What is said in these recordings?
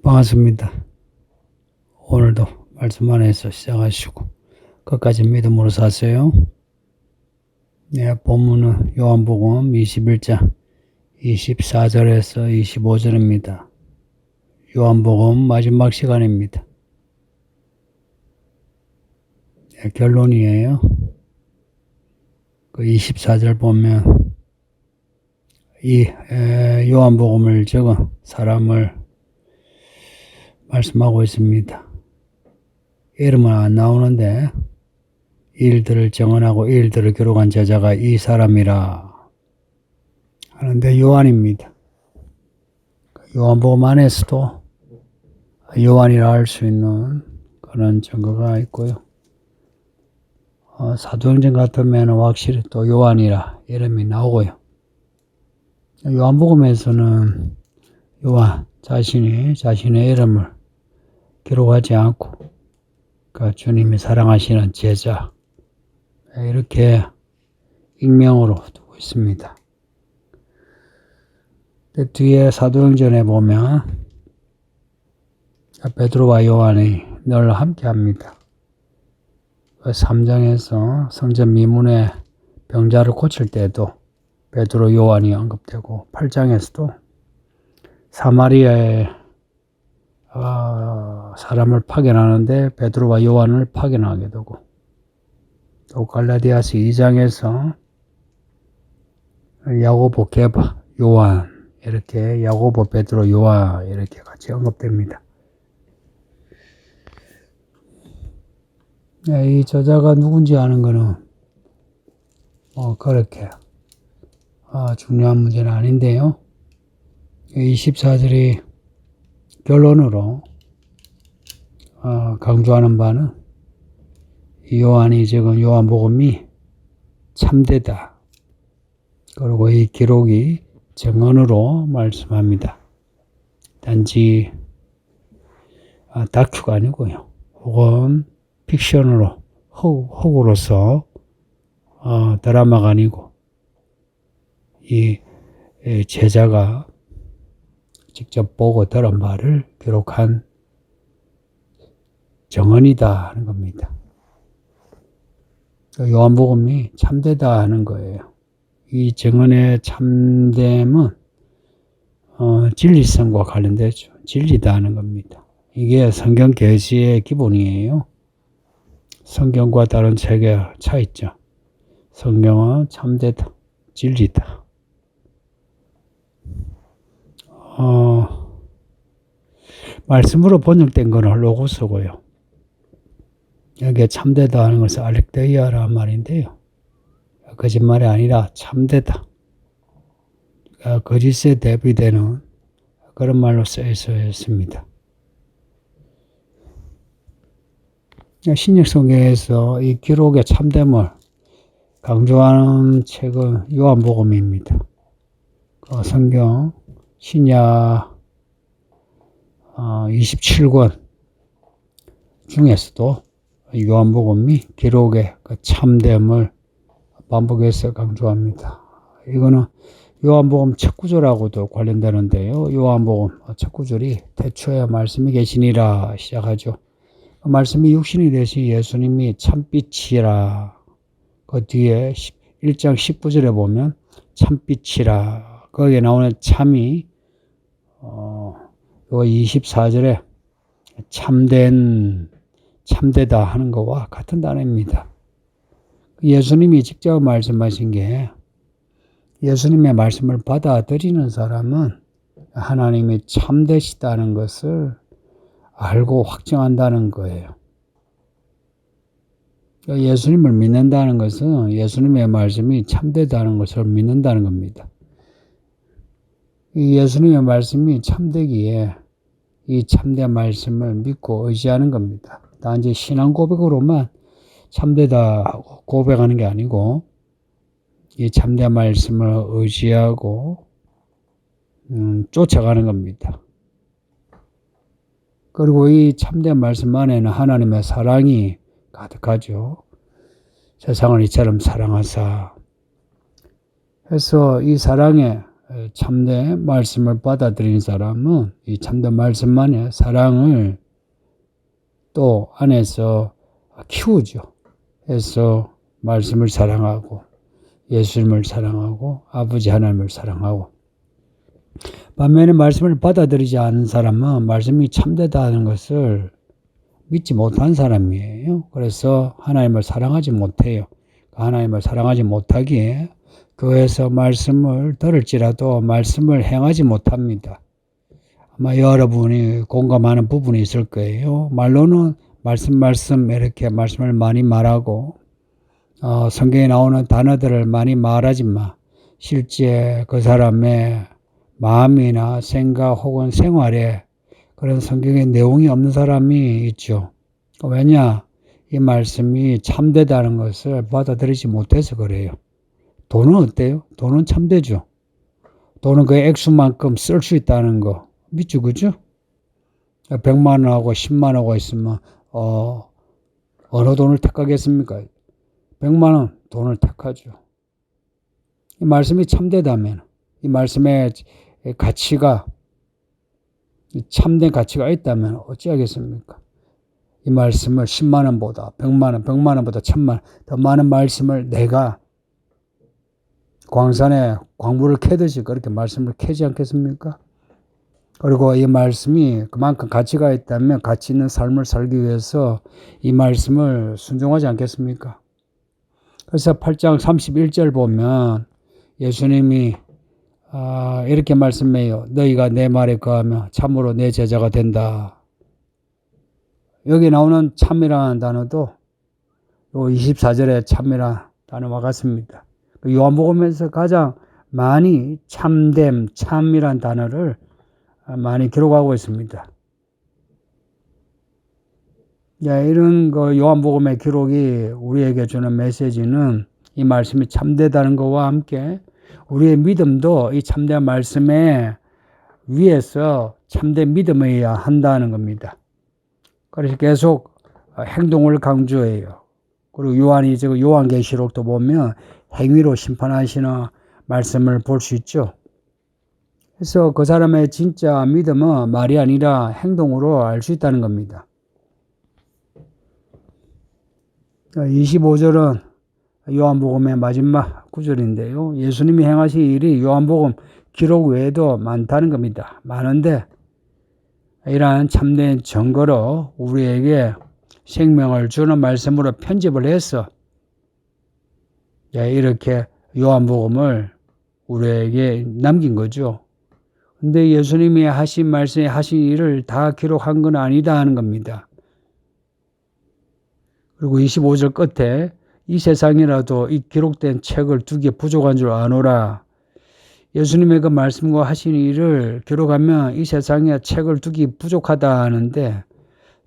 반갑습니다. 오늘도 말씀 안에서 시작하시고 끝까지 믿음으로 사세요. 네, 본문은 요한복음 21장 24절에서 25절입니다. 요한복음 마지막 시간입니다. 네, 결론이에요. 그 24절 보면 이 요한복음을 적은 사람을 말씀하고 있습니다. 이름은 안 나오는데 일들을 정언하고 일들을 기록한 저자가 이 사람이라 하는데 요한입니다. 요한복음 안에서도 요한이라 할 수 있는 그런 증거가 있고요. 사도행전 같으면 확실히 또 요한이라 이름이 나오고요. 요한복음에서는 요한 자신이 자신의 이름을 기록하지 않고 그 주님이 사랑하시는 제자 이렇게 익명으로 두고 있습니다. 뒤에 사도행전에 보면 베드로와 요한이 늘 함께합니다. 3장에서 성전 미문의 병자를 고칠 때도 베드로 요한이 언급되고 8장에서도 사마리아에 사람을 파견하는데 베드로와 요한을 파견하게 되고 또 갈라디아서 2장에서 야고보, 게바, 요한 이렇게 야고보, 베드로, 요한 이렇게 같이 언급됩니다. 이 저자가 누군지 아는 것은 그렇게 중요한 문제는 아닌데요. 24절이 결론으로 강조하는 바는 요한이 적은 요한복음이 참되다. 그리고 이 기록이 정언으로 말씀합니다. 단지 다큐가 아니고요. 혹은 픽션으로 허구로서 드라마가 아니고 이 제자가 직접 보고 들은 바를 기록한 정언이다 하는 겁니다. 요한복음이 참되다 하는 거예요. 이 정언의 참됨은 진리성과 관련되죠. 진리다 하는 겁니다. 이게 성경 계시의 기본이에요. 성경과 다른 책의 차이점. 성경은 참되다, 진리다. 말씀으로 번역된 것은 로고스고요. 여기에 참되다 하는 것은 알렉데이아라는 말인데요. 거짓말이 아니라 참되다. 거짓에 대비되는 그런 말로 쓰여져 있습니다. 신약 성경에서 이 기록의 참됨을 강조하는 책은 요한복음입니다. 성경 신약 27권 중에서도 요한복음이 기록의 그 참됨을 반복해서 강조합니다. 이거는 요한복음 첫 구절하고도 관련되는데요. 요한복음 첫 구절이 태초에 말씀이 계시니라 시작하죠. 그 말씀이 육신이 되신 예수님이 참빛이라. 그 뒤에 1장 19절에 보면 참빛이라. 거기에 나오는 참이 요 24절에 참되다 하는 것과 같은 단어입니다. 예수님이 직접 말씀하신 게 예수님의 말씀을 받아들이는 사람은 하나님이 참되시다는 것을 알고 확정한다는 거예요. 예수님을 믿는다는 것은 예수님의 말씀이 참되다는 것을 믿는다는 겁니다. 예수님의 말씀이 참되기에 이 참된 말씀을 믿고 의지하는 겁니다. 단지 신앙 고백으로만 참되다 고백하는 게 아니고 이 참된 말씀을 의지하고 쫓아가는 겁니다. 그리고 이 참된 말씀 안에는 하나님의 사랑이 가득하죠. 세상을 이처럼 사랑하사 해서 이 사랑에 참된 말씀을 받아들인 사람은 이 참된 말씀만의 사랑을 또 안에서 키우죠. 해서 말씀을 사랑하고 예수님을 사랑하고 아버지 하나님을 사랑하고, 반면에 말씀을 받아들이지 않은 사람은 말씀이 참되다 하는 것을 믿지 못한 사람이에요. 그래서 하나님을 사랑하지 못해요. 하나님을 사랑하지 못하기에 교회에서 말씀을 들을지라도 말씀을 행하지 못합니다. 아마 여러분이 공감하는 부분이 있을 거예요. 말로는 말씀 이렇게 말씀을 많이 말하고 성경에 나오는 단어들을 많이 말하지만 실제 그 사람의 마음이나 생각 혹은 생활에 그런 성경의 내용이 없는 사람이 있죠. 왜냐? 이 말씀이 참되다는 것을 받아들이지 못해서 그래요. 돈은 어때요? 돈은 참되죠. 돈은 그 액수만큼 쓸 수 있다는 거 믿죠, 그죠? 100만 원하고 10만 원하고 있으면 어느 돈을 택하겠습니까? 100만 원 돈을 택하죠. 이 말씀이 참되다면, 이 말씀의 가치가, 참된 가치가 있다면 어찌하겠습니까? 이 말씀을 10만 원보다 100만 원, 100만 원보다 1000만 원 더 많은 말씀을 내가 광산에 광물을 캐듯이 그렇게 말씀을 캐지 않겠습니까? 그리고 이 말씀이 그만큼 가치가 있다면 가치 있는 삶을 살기 위해서 이 말씀을 순종하지 않겠습니까? 그래서 8장 31절 보면 예수님이 이렇게 말씀해요. 너희가 내 말에 거하며 참으로 내 제자가 된다. 여기 나오는 참이라는 단어도 24절에 참이라는 단어와 같습니다. 요한복음에서 가장 많이 참됨, 참이라는 단어를 많이 기록하고 있습니다. 이런 요한복음의 기록이 우리에게 주는 메시지는 이 말씀이 참되다는 것과 함께 우리의 믿음도 이 참된 말씀에 위에서 참된 믿음이어야 한다는 겁니다. 그래서 계속 행동을 강조해요. 그리고 요한계시록도 보면 행위로 심판하시는 말씀을 볼 수 있죠. 그래서 그 사람의 진짜 믿음은 말이 아니라 행동으로 알 수 있다는 겁니다. 25절은 요한복음의 마지막 구절인데요. 예수님이 행하신 일이 요한복음 기록 외에도 많다는 겁니다. 많은데 이러한 참된 증거로 우리에게 생명을 주는 말씀으로 편집을 해서 이렇게 요한복음을 우리에게 남긴 거죠. 근데 예수님이 하신 말씀에 하신 일을 다 기록한 건 아니다 하는 겁니다. 그리고 25절 끝에 이 세상이라도 이 기록된 책을 2개 부족한 줄 아노라. 예수님의 그 말씀과 하신 일을 기록하면 이 세상에 책을 2개 부족하다 하는데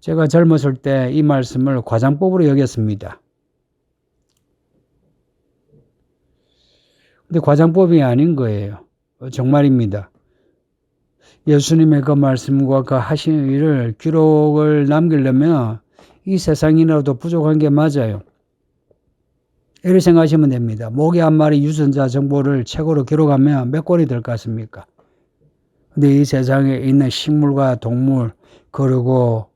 제가 젊었을 때 이 말씀을 과장법으로 여겼습니다. 근데 과장법이 아닌 거예요. 정말입니다. 예수님의 그 말씀과 그 하신 일을 기록을 남기려면 이 세상이라도 부족한 게 맞아요. 이렇게 생각하시면 됩니다. 모기 한 마리 유전자 정보를 책으로 기록하면 몇 권이 될 것 같습니까? 근데 이 세상에 있는 식물과 동물, 그리고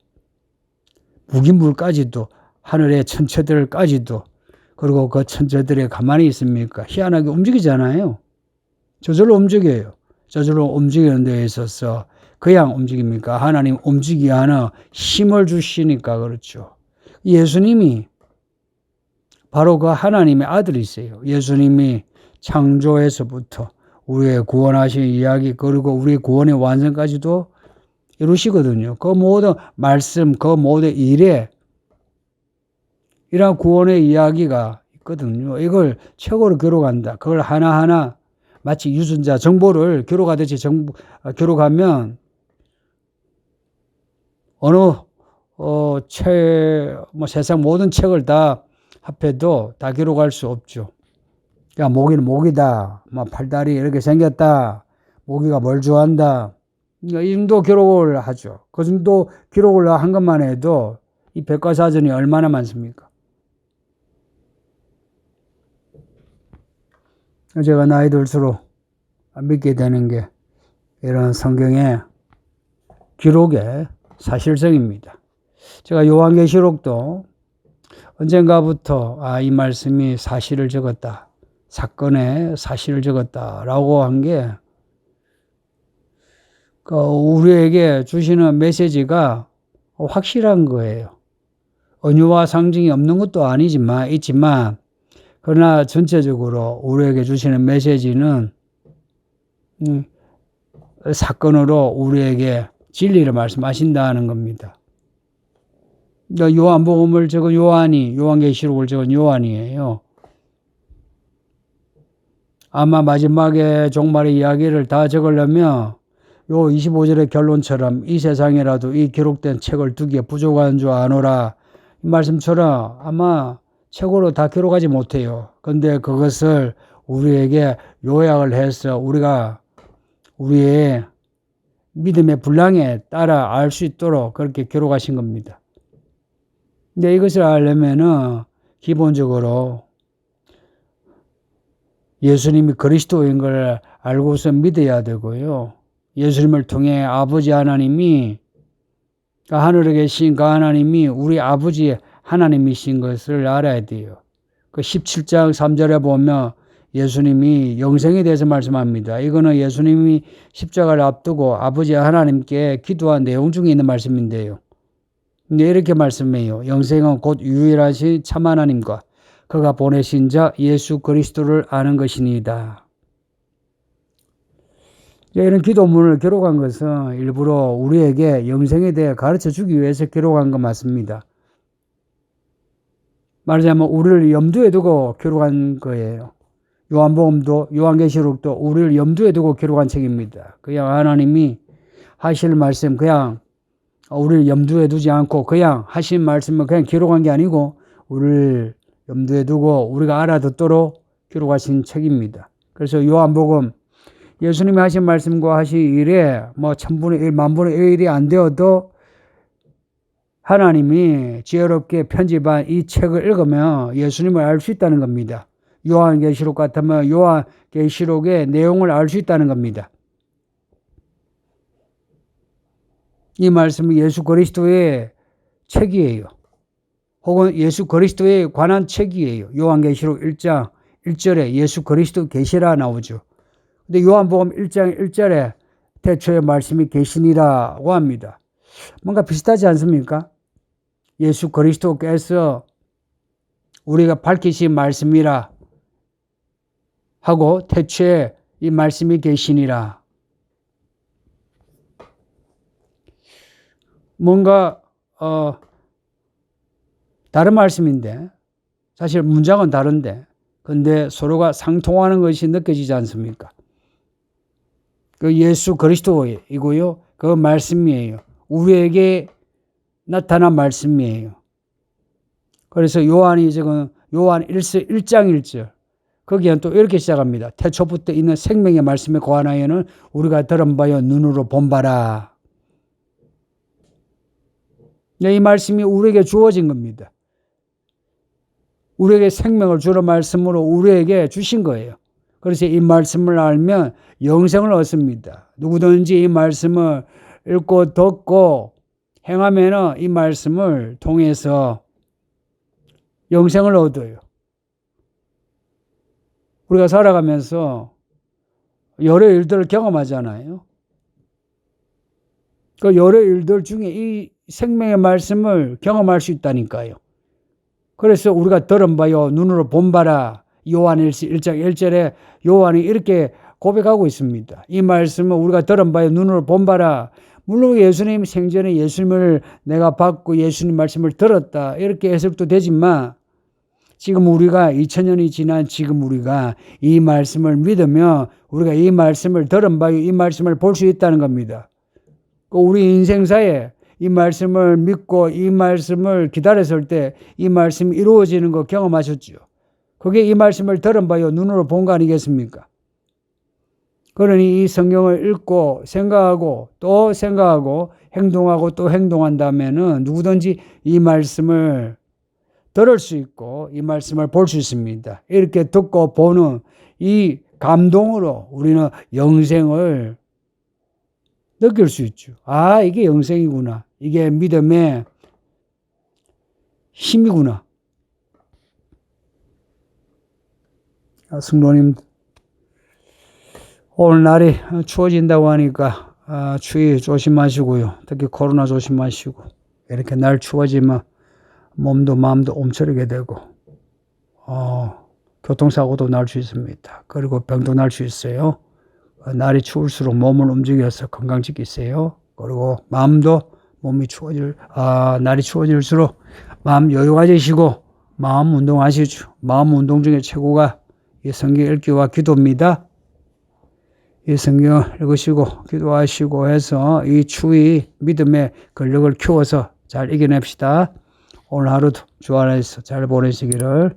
무기물까지도, 하늘의 천체들까지도, 그리고 그 천체들이 가만히 있습니까? 희한하게 움직이잖아요. 저절로 움직여요. 저절로 움직이는 데에 있어서 그냥 움직입니까? 하나님 움직이게 하는 힘을 주시니까 그렇죠. 예수님이 바로 그 하나님의 아들이세요. 예수님이 창조에서부터 우리의 구원하신 이야기, 그리고 우리의 구원의 완성까지도 이루시거든요. 그 모든 말씀, 그 모든 일에 이런 구원의 이야기가 있거든요. 이걸 책으로 기록한다. 그걸 하나하나 마치 유전자 정보를 기록하듯이 기록하면 어느 세상 모든 책을 다 합해도 다 기록할 수 없죠. 야, 모기는 모기다. 팔다리 이렇게 생겼다. 모기가 뭘 좋아한다. 이 정도 기록을 하죠. 그 정도 기록을 한 것만 해도 이 백과사전이 얼마나 많습니까? 제가 나이 들수록 믿게 되는 게 이런 성경의 기록의 사실성입니다. 제가 요한계시록도 언젠가부터 이 말씀이 사실을 적었다. 사건의 사실을 적었다라고 한 게 우리에게 주시는 메시지가 확실한 거예요. 은유와 상징이 없는 것도 있지만 그러나 전체적으로 우리에게 주시는 메시지는 사건으로 우리에게 진리를 말씀하신다는 겁니다. 요한복음을 적은 요한계시록을 적은 요한이에요. 아마 마지막에 종말의 이야기를 다 적으려면 요 25절의 결론처럼 이 세상에라도 이 기록된 책을 두기에 부족한 줄 아노라 이 말씀처럼 아마 책으로 다 기록하지 못해요. 근데 그것을 우리에게 요약을 해서 우리가 우리의 믿음의 분량에 따라 알 수 있도록 그렇게 기록하신 겁니다. 근데 이것을 알려면은 기본적으로 예수님이 그리스도인 걸 알고서 믿어야 되고요. 예수님을 통해 아버지 하나님이 하늘에 계신 그 하나님이 우리 아버지 하나님이신 것을 알아야 돼요. 그 17장 3절에 보면 예수님이 영생에 대해서 말씀합니다. 이거는 예수님이 십자가를 앞두고 아버지 하나님께 기도한 내용 중에 있는 말씀인데요. 근데 이렇게 말씀해요. 영생은 곧 유일하신 참 하나님과 그가 보내신 자 예수 그리스도를 아는 것이니이다. 이런 기도문을 기록한 것은 일부러 우리에게 영생에 대해 가르쳐 주기 위해서 기록한 것 맞습니다. 말하자면 우리를 염두에 두고 기록한 거예요. 요한복음도 요한계시록도 우리를 염두에 두고 기록한 책입니다. 그냥 하나님이 하실 말씀 그냥 우리를 염두에 두지 않고 그냥 하신 말씀을 그냥 기록한 게 아니고 우리를 염두에 두고 우리가 알아듣도록 기록하신 책입니다. 그래서 요한복음 예수님이 하신 말씀과 하신 일에 뭐 1000분의 1, 10,000분의 1이 안 되어도 하나님이 지혜롭게 편집한 이 책을 읽으면 예수님을 알 수 있다는 겁니다. 요한계시록 같으면 요한계시록의 내용을 알 수 있다는 겁니다. 이 말씀은 예수 그리스도의 책이에요. 혹은 예수 그리스도에 관한 책이에요. 요한계시록 1장 1절에 예수 그리스도 계시라 나오죠. 근데 요한복음 1장 1절에 태초에 말씀이 계시니라고 합니다. 뭔가 비슷하지 않습니까? 예수 그리스도께서 우리가 밝히신 말씀이라 하고 태초에 이 말씀이 계시니라. 뭔가 다른 말씀인데 사실 문장은 다른데 근데 서로가 상통하는 것이 느껴지지 않습니까? 그 예수 그리스도이고요. 그 말씀이에요. 우리에게 나타난 말씀이에요. 그래서 요한이 지금 요한 1장 1절 거기에는 또 이렇게 시작합니다. 태초부터 있는 생명의 말씀에 관하여는 우리가 들은 바요 눈으로 본 바라. 이 말씀이 우리에게 주어진 겁니다. 우리에게 생명을 주는 말씀으로 우리에게 주신 거예요. 그래서 이 말씀을 알면 영생을 얻습니다. 누구든지 이 말씀을 읽고 듣고 행하면 이 말씀을 통해서 영생을 얻어요. 우리가 살아가면서 여러 일들을 경험하잖아요. 그 여러 일들 중에 이 생명의 말씀을 경험할 수 있다니까요. 그래서 우리가 들은 바요 눈으로 본 바라 요한 1장 1절에 요한이 이렇게 고백하고 있습니다. 이 말씀을 우리가 들은 바요 눈으로 본 바라. 물론 예수님 생전에 예수님을 내가 받고 예수님 말씀을 들었다 이렇게 해석도 되지만 지금 우리가 2000년이 지난 지금 우리가 이 말씀을 믿으면 우리가 이 말씀을 들은 바요 이 말씀을 볼 수 있다는 겁니다. 우리 인생사에 이 말씀을 믿고 이 말씀을 기다렸을 때 이 말씀이 이루어지는 거 경험하셨죠. 그게 이 말씀을 들은 바요 눈으로 본 거 아니겠습니까? 그러니 이 성경을 읽고 생각하고 또 생각하고 행동하고 또 행동한다면은 누구든지 이 말씀을 들을 수 있고 이 말씀을 볼 수 있습니다. 이렇게 듣고 보는 이 감동으로 우리는 영생을 느낄 수 있죠. 아, 이게 영생이구나. 이게 믿음의 힘이구나. 성도님, 오늘 날이 추워진다고 하니까 추위 조심하시고요. 특히 코로나 조심하시고. 이렇게 날 추워지면 몸도 마음도 움츠리게 되고 교통사고도 날 수 있습니다. 그리고 병도 날 수 있어요. 날이 추울수록 몸을 움직여서 건강 지키세요. 그리고 마음도 날이 추워질수록 마음 여유가지시고 마음 운동하시죠. 마음 운동 중에 최고가 이 성경 읽기와 기도입니다. 이 성경 읽으시고 기도하시고 해서 이 추위 믿음의 근력을 키워서 잘 이겨냅시다. 오늘 하루도 주 안에서 잘 보내시기를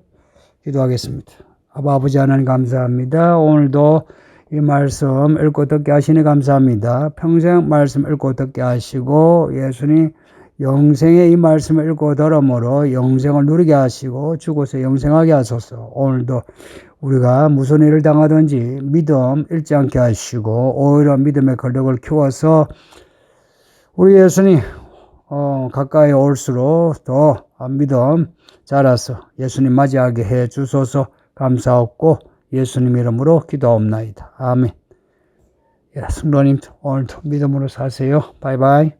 기도하겠습니다. 아버지 하나님 감사합니다. 오늘도 이 말씀 읽고 듣게 하시니 감사합니다. 평생 말씀 읽고 듣게 하시고 예수님 영생의 이 말씀을 읽고 들음으로 영생을 누리게 하시고 죽어서 영생하게 하소서. 오늘도 우리가 무슨 일을 당하든지 믿음 잃지 않게 하시고 오히려 믿음의 근력을 키워서 우리 예수님 가까이 올수록 더 믿음 자라서 예수님 맞이하게 해 주소서. 감사하고 예수님 이름으로 기도하옵나이다. 아멘. 성도님 오늘도 믿음으로 사세요. 바이바이.